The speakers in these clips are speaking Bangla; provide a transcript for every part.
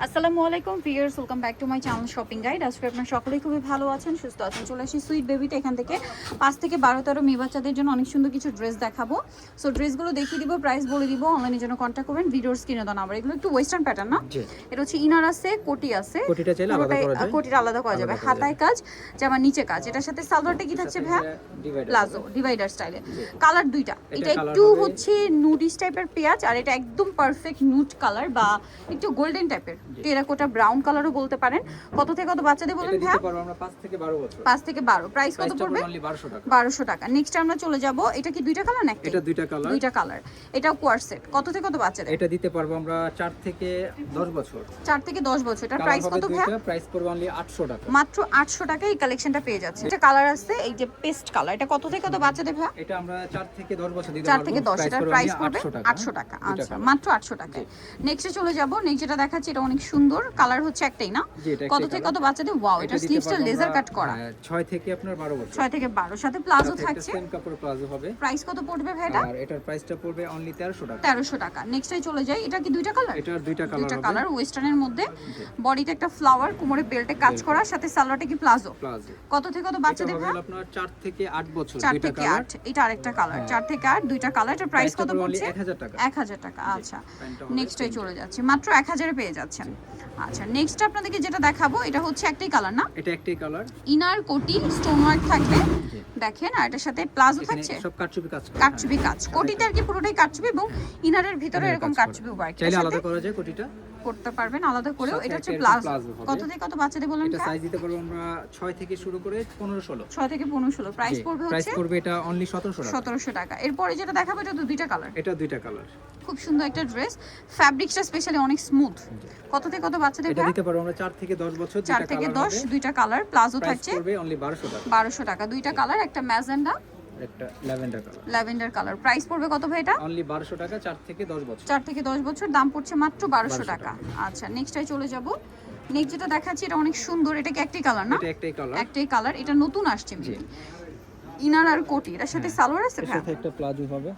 আসসালামু আলাইকুম viewers, welcome back to my channel shopping guide. আজকে আপনারা সকলেই খুবই ভালো আছেন, সুস্থ আছেন। চলে আসি সুইট বেবিতে। এখান থেকে 5 থেকে 12-13 মেয়ে বাচ্চাদের জন্য অনেক সুন্দর কিছু ড্রেস দেখাবো। সো ড্রেসগুলো দেখিয়ে দিব, প্রাইস বলে দিব। অনলাইনের জন্য কন্ট্যাক্ট করবেন, ভিডিওর স্ক্রিনে দেওয়া নাম্বার। এগুলো একটু ওয়েস্টার্ন প্যাটার্ন না, এটা হচ্ছে ইনার আছে, কোটি আছে, কোটিটা চাইলে আলাদা করা যায়, কোটিটা আলাদা করা যাবে। হাতায় কাজ, জামা নিচে কাজ। এটার সাথে সালোয়ারটা কি থাকছে ভাইয়া? প্লাজো ডিভাইডার স্টাইলে। কালার দুইটা, এটা একটু হচ্ছে নুডিশ টাইপের পেঁয়াজ, আর এটা একদম পারফেক্ট নুড কালার বা একটু গোল্ডেন টাইপের টেরাকোটা ব্রাউন কালারও বলতে পারেন। কত থেকে কত বাচ্চাদের বলেন ভাইয়া? আমরা 5 থেকে 12 বছর। 5 থেকে 12। প্রাইস কত পড়বে? 1200 টাকা। 1200 টাকা। নেক্সট আমরা চলে যাব। এটা কি দুইটা কালার নাকি? এটা দুইটা কালার। দুইটা কালার। এটাও কোয়ার সেট। কত থেকে কত বাচ্চাদের? এটা দিতে পারবো আমরা 4 থেকে 10 বছর। 4 থেকে 10 বছর। এটার প্রাইস কত ভাইয়া? প্রাইস পড়বে অনলি 800 টাকা। মাত্র 800 টাকায় এই কালেকশনটা পেয়ে যাচ্ছে। এটা কালার আছে, এই যে পেস্ট কালার। এটা কত থেকে কত বাচ্চাদের ভাইয়া? এটা আমরা 4 থেকে 10 বছর দিতে পারবো। 4 থেকে 10। এটার প্রাইস পড়বে 800 টাকা। আচ্ছা, মাত্র 800 টাকায়। নেক্সটে চলে যাব। নেক্সট যেটা দেখাচ্ছি এটা অনেক সুন্দর। কালার হচ্ছে একটাই না? কত থেকে কত বাচ্চাদের? ওয়াও, এটা স্লিভসটা লেজার কাট করা। 6 থেকে আপনার 12 বছর। 6 থেকে 12 সাথে প্লাজো থাকছে। সেম কাপড় প্লাজো হবে। প্রাইস কত পড়বে ভাই এটা? আর এটার প্রাইসটা পড়বে অনলি 1300 টাকা। 1300 টাকা। নেক্সটে চলে যাই। এটা কি দুইটা কালার? এটার দুইটা কালার হবে। দুইটা কালার ওয়েস্টার্নের মধ্যে। বডিতে একটা ফ্লাওয়ার, কোমরে বেল্টে কাজ করা, সাথে সালোয়ারটা কি প্লাজো? প্লাজো। কত থেকে কত বাচ্চাদের ভাই? আপনার 4 থেকে 8 বছর। 4 থেকে 8। এটা আরেকটা কালার। 4 থেকে 8 দুইটা কালার। এটার প্রাইস কত পড়ছে? 1000 টাকা। 1000 টাকা। আচ্ছা, নেক্সটে চলে যাচ্ছে। মাত্র 1000 এ পেয়ে যাচ্ছেন। আচ্ছা, নেক্সট আপনাদেরকে যেটা দেখাবো এটা হচ্ছে একটাই কালার না? এটা একটাই কালার। ইনার কোটি স্টোন ওয়ার্ক থাকবে দেখেন, আর এটার সাথে প্লাজো থাকছে, সব কাটচুপি কাজ। কাটচুপি কাজ। কোটিতে আর কি পুরোটাই কাটচুপি এবং ইনারের ভিতরে এরকম কাটচুপি ওয়ার্ক। চাইলে আলাদা করা যায় কোটিটা। করতে পারবেন আলাদা করেও। এটা হচ্ছে প্লাজো। কত থেকে কত বাচ্চাদের বলেন? এটা সাইজ দিতে পারবো আমরা 6 থেকে শুরু করে 15-16। 6 থেকে 15-16। প্রাইস পড়বে প্রাইস হচ্ছে পড়বে এটা অনলি 1700 টাকা। 1700 টাকা। এরপরে যেটা দেখাবো এটা তো দুইটা কালার। এটা দুইটা কালার। খুব সুন্দর একটা ড্রেস, ফ্যাব্রিকটা স্পেশালি অনেক স্মুথ। কত থেকে কত বাচ্চাদের? এটা দিতে পারবো আমরা 4 থেকে 10 বছর। 4 থেকে 10 দুইটা কালার। প্লাজো থাকছে। প্রাইস পড়বে অনলি 1200 টাকা। 1200 টাকা। দুইটা কালার, একটা ম্যাজেন্ডা, একটা lavender colour. Lavender colour. Price পড়বে কত ভাই এটা? অনলি 1200 টাকা। 4 থেকে 10 বছর। 4 থেকে 10 বছর। দাম পড়ছে মাত্র 1200 টাকা। আচ্ছা, নেক্সটটাই চলে যাব। নেক্সট যেটা দেখাচ্ছি এটা অনেক সুন্দর। এটা কি একটাই কালার না? এটা একটাই কালার। একটাই কালার। এটা নতুন আসছে মেবি। ইনার আর কোটি, এর সাথে সালোয়ার আছে এর ভাই? সাথে একটা প্লাজো হবে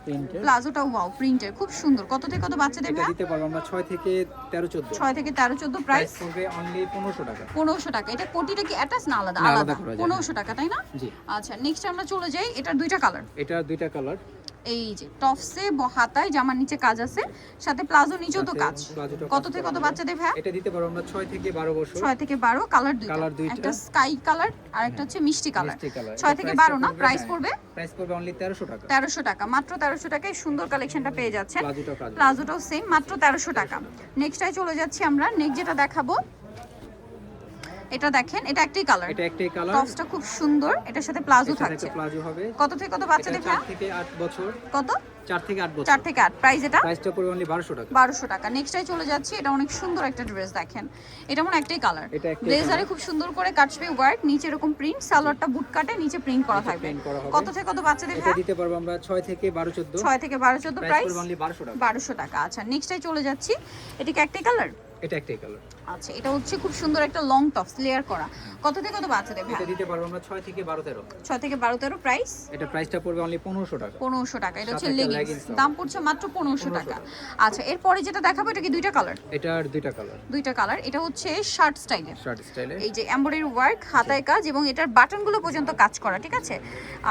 প্রিন্টের। প্লাজোটা ওয়াও প্রিন্টের, খুব সুন্দর। কত থেকে কত বাচ্চাদের এটা ভাই? দিতে পারবো আমরা 6 থেকে 13-14। 6 থেকে 13-14। প্রাইস পড়বে অনলি 1500 টাকা। 1500 টাকা। এটা কোটিটা কি অ্যাটাচ না আলাদা? না, আলাদা। করা যায়। 1500 টাকা, তাই না? জি। আচ্ছা, নেক্সট আমরা চলে যাই। এটার দুইটা কালার। এটার দুইটা কালার। এই যে টপসে হাতায় জামার নিচে কাজ আছে, সাথে প্লাজো নিচেও তো কাজ। কত থেকে কত বাচ্চাদের ভাই? এটা দিতে পারবো আমরা 6 থেকে 12 বছর। 6 থেকে 12। কালার দুইটা, একটা স্কাই কালার আর একটা হচ্ছে মিষ্টি কালার। 6 থেকে 12 না? প্রাইস পড়বে? প্রাইস পড়বে অনলি 1300 টাকা। 1300 টাকা। মাত্র 1300 টাকায় সুন্দর কালেকশনটা পেয়ে যাচ্ছেন। কাজ। প্লাজোটাও সেম, মাত্র 1300 টাকা। নেক্সটটাই চলে যাচ্ছি আমরা। নেক্সট যেটা দেখাবো এটা দেখেন, এটা একটাই কালার। এটা একটাই কালার। টপসটা খুব সুন্দর, এটার সাথে প্লাজো থাকছে। প্লাজো হবে। কত থেকে কত বাচ্চাদের ভাই? 4 থেকে 8 বছর। কত? 4 থেকে 8 বছর। 4 থেকে 8। প্রাইস এটা? প্রাইসটা পড়বে অনলি 1200 টাকা। 1200 টাকা। নেক্সটটাই চলে যাচ্ছি। এটা অনেক সুন্দর একটা ড্রেস দেখেন। এটা মনে একটাই কালার। ব্লেজারে খুব সুন্দর করে কাটছবি ওয়ার্ক, নিচে এরকম প্রিন্ট, সালোয়ারটা বুট কাটে, নিচে প্রিন্ট করা থাকবে। কত থেকে কত বাচ্চাদের এটা ভাই? দিতে পারবো আমরা 6 থেকে 12-14। 6 থেকে 12-14। প্রাইস পড়বে অনলি 1200 টাকা। 1200 টাকা। আচ্ছা, নেক্সটটাই চলে যাচ্ছি। এটা কি একটাই কালার? এটা একটাই কালার। আচ্ছা, এটা হচ্ছে খুব সুন্দর একটা লং টপস লেয়ার করা। কত থেকে কত বাচ্চাদের ভাই? এটা দিতে পারবো আমরা 6 থেকে 12-13। 6 থেকে 12-13। প্রাইস? এটা প্রাইসটা পড়বে অনলি 1500 টাকা। 1500 টাকা। এটা হচ্ছে সাথে একটা লেগিংস। leggings দাম পড়ছে মাত্র 1500 টাকা। আচ্ছা, এরপরে যেটা দেখাবো এটা কি দুইটা কালার? এটার দুইটা কালার। দুইটা কালার। এটা হচ্ছে শার্ট স্টাইলের। শার্ট স্টাইলে। এই যে এমব্রয়ডারি ওয়ার্ক, হাতায় কাজ এবং এটার বাটনগুলো পর্যন্ত কাজ করা, ঠিক আছে?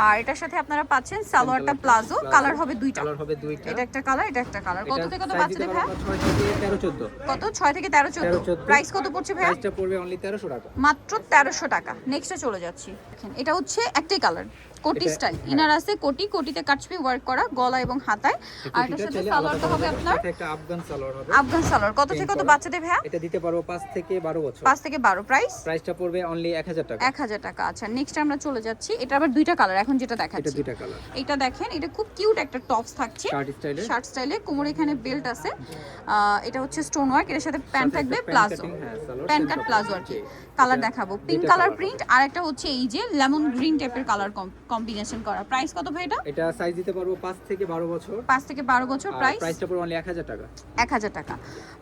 আর এটার সাথে আপনারা পাচ্ছেন সালোয়ারটা প্লাজো। কালার হবে দুইটা। কালার হবে দুইটা। এটা একটা কালার, এটা একটা কালার। কত থেকে কত বাচ্চাদের ভাই? 6 থেকে 13-14। কত? 6 থেকে 13-14। প্রাইস কত পড়ছে ভাই? প্রাইসটা পড়বে অনলি 1300 টাকা। মাত্র 1300 টাকা। নেক্সটে চলে যাচ্ছি। দেখেন, এটা হচ্ছে একটাই কালার, কোটি স্টাইল। ইনার আছে কোটি, কোটিতে কাটছবি ওয়ার্ক করা, গলা এবং হাতায়। আর এটার সাথে সালোয়ারটা হবে আপনার একটা আফগান সালোয়ার হবে। আফগান সালোয়ার। কত থেকে কত বাচ্চাদের ভাই? এটা দিতে পারবো 5 থেকে 12 বছর। 5 থেকে 12। প্রাইস? প্রাইসটা পড়বে অনলি 1000 টাকা। 1000 টাকা। আচ্ছা, নেক্সট আমরা চলে যাচ্ছি। এটা আবার দুইটা কালার এখন যেটা এটা দেখাচ্ছি। দুইটা কালার। এটা দেখেন, এটা খুব কিউট একটা টপস থাকছে, শার্ট স্টাইলে। শার্ট স্টাইলে, কোমরে এখানে বেল্ট আছে। এটা হচ্ছে স্টোন ওয়ার্ক, এর সাথে প্যান্ট থাকবে, প্লাজো, প্যান্ট কাট প্লাজো আর কি। কালার দেখাবো, পিঙ্ক কালার প্রিন্ট, আর একটা হচ্ছে এই যে লেমন গ্রিন টাইপের কালার কম্বিনেশন করা। প্রাইস কত ভাই এটা? এটা সাইজ দিতে পারবো 5 থেকে 12 বছর। 5 থেকে 12 বছর। আর প্রাইস প্রাইসটা পড়বে অনলি 1000 টাকা। 1000 টাকা,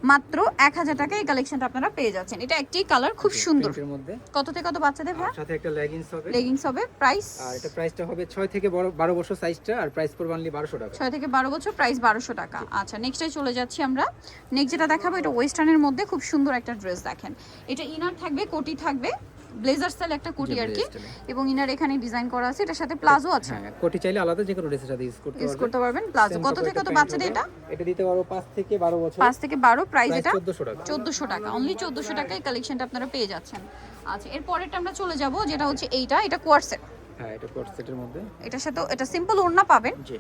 মাত্র 1000 টাকায় এই কালেকশনটা আপনারা পেয়ে যাচ্ছেন। এটা একটি কালার, খুব সুন্দর। প্রিন্টের মধ্যে কত থেকে কত বাচ্চাদের ভাই? আর সাথে একটা লেগিংস হবে। লেগিংস হবে। প্রাইস? আর এটা প্রাইসটা হবে 6 থেকে 12 বছর সাইজটা, আর প্রাইস পড়বে অনলি 1200 টাকা। 6 থেকে 12 বছর, প্রাইস 1200 টাকা। আচ্ছা, নেক্সটে চলে যাচ্ছি আমরা। নেক্সট যেটা দেখাবো এটা ওয়েস্টার্নের মধ্যে খুব সুন্দর একটা ড্রেস। দেখেন, এটা ইনার থাকবে, কোটি থাকবে, ব্লেজার স্টাইল একটা কোটি আর কি, এবং ইনার এখানে ডিজাইন করা আছে। এটার সাথে প্লাজো আছে। হ্যাঁ, কোটি চাইলে আলাদা যে কোনো ড্রেসের সাথে ইউজ করতে পারবেন। প্লাজো কত থেকে কত বাচ্চাদের এটা? এটা দিতে পারবো 5 থেকে 12 বছর। 5 থেকে 12। প্রাইস এটা 1400 টাকা। 1400 টাকা, অনলি 1400 টাকায় কালেকশনটা আপনারা পেয়ে যাচ্ছেন। আচ্ছা, এর পরেরটা আমরা চলে যাব, যেটা হচ্ছে এটা কোয়ার্সেট। হ্যাঁ, এটা কোট সেটের মধ্যে। এটার সাথে এটা সিম্পল ওড়না পাবেন। জি,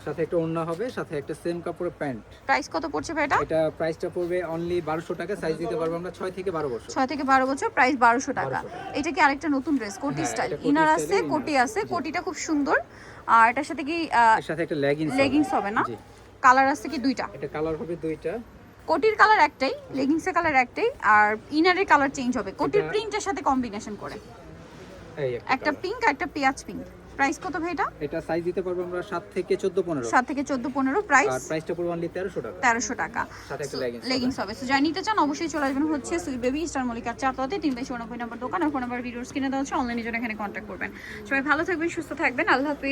সাথে একটা ওড়না হবে, সাথে একটা সেম কাপড়ের প্যান্ট। প্রাইস কত পড়ছে ভাই এটা? এটা প্রাইসটা পড়বে অনলি 1200 টাকা। সাইজ দিতে পারবো আমরা 6 থেকে 12 বছর। 6 থেকে 12 বছর, প্রাইস 1200 টাকা। 1200 টাকা। এটা কি আরেকটা নতুন ড্রেস? কোটি হ্যাঁ, স্টাইল, এটা কোটি ইনার স্টাইলে আছে, ইনার। কোটি আছে। জি। কোটিটা খুব সুন্দর। আর এটার সাথে কি এর সাথে একটা লেগিংস লেগিংস হবে না? জি, কালার আছে কি দুইটা? এটা কালার হবে দুইটা। কোটির কালার একটাই, লেগিংসের কালার একটাই, আর ইনারের কালার চেঞ্জ হবে কোটির এটা- প্রিন্টের সাথে কম্বিনেশন করে। এই একটা colour। পিঙ্ক আর একটা পেঁয়াজ পিঙ্ক। প্রাইস কত ভাই এটা? এটা সাইজ দিতে পারবো আমরা 7 থেকে 14 15। 7 থেকে 14 15। প্রাইস আর প্রাইসটা পড়বে অনলি 1300 টাকা। 1300 টাকা। সাথে একটা leggings লেগিংস হবে। সো যাই নিতে চান অবশ্যই চলে আসবেন হচ্ছে সুইট বেবি স্টার মল্লিকার 4 394 নম্বর দোকান। আর ফোন নাম্বার ভিডিওস কিনে দেওয়া হচ্ছে, অনলাইনে জন্য এখানে কন্ট্যাক্ট করবেন। সবাই ভালো থাকবেন, সুস্থ থাকবেন, আল্লাহ হাফেজ।